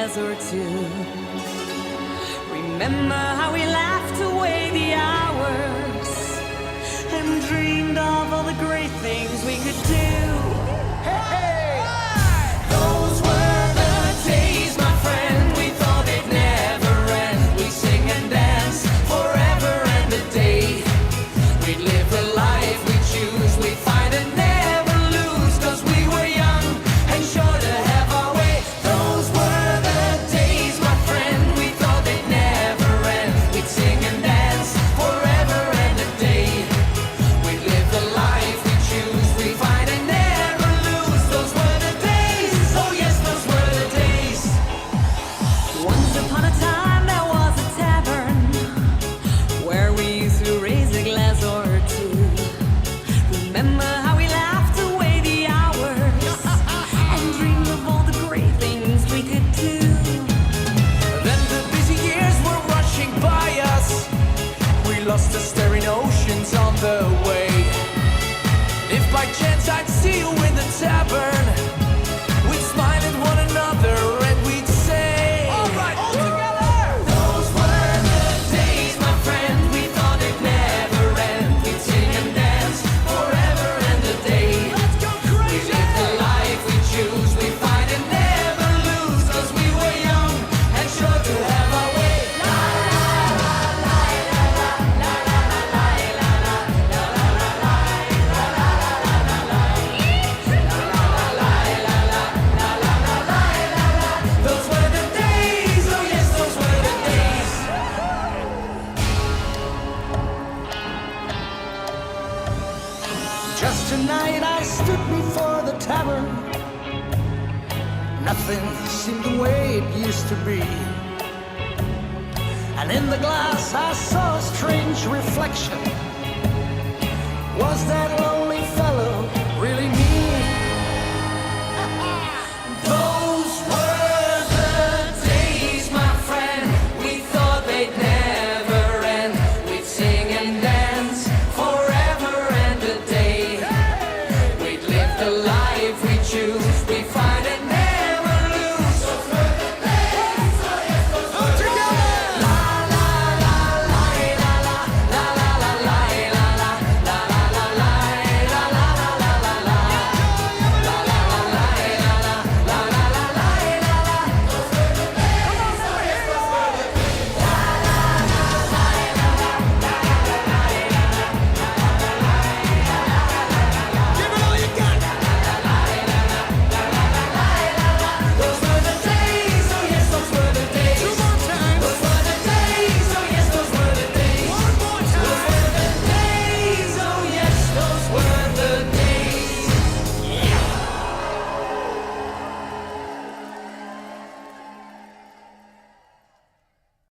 glass or two. Remember how we laughed away the hours and dreamed of all the great things we could do. Those were the days, my friend. We thought they'd never end. We'd sing and dance forever and a day. We'd live the life we choose. We'd fight and never lose, 'cause we were young and sure to have our way. Those were the days, my friend. We thought they'd never end. We'd sing and dance forever and a day. We'd live the life we choose. We'd fight and never lose. Those were the days. Oh yes, those were the days. Once upon a time there was a tavern where we used to raise a glass or two. Remember how we laughed away the hours and dreamed of all the great things we could do. Then the busy years were rushing by us. We lost the staring oceans on the way. If by chance I'd see you in the tavern, we'd smile at one another and we'd say, all right, all together. Those were the days, my friend. We thought it'd never end. We'd sing and dance forever and a day. Let's go crazy. We live the life we choose. We fight and never lose, 'cause we were young and sure to have our way. La la la la la la la la la la la la la la la la. Those were the days, oh yes, those were the days. Just tonight I stood before the tavern. Nothing seemed the way it used to be. And in the glass I saw a strange reflection.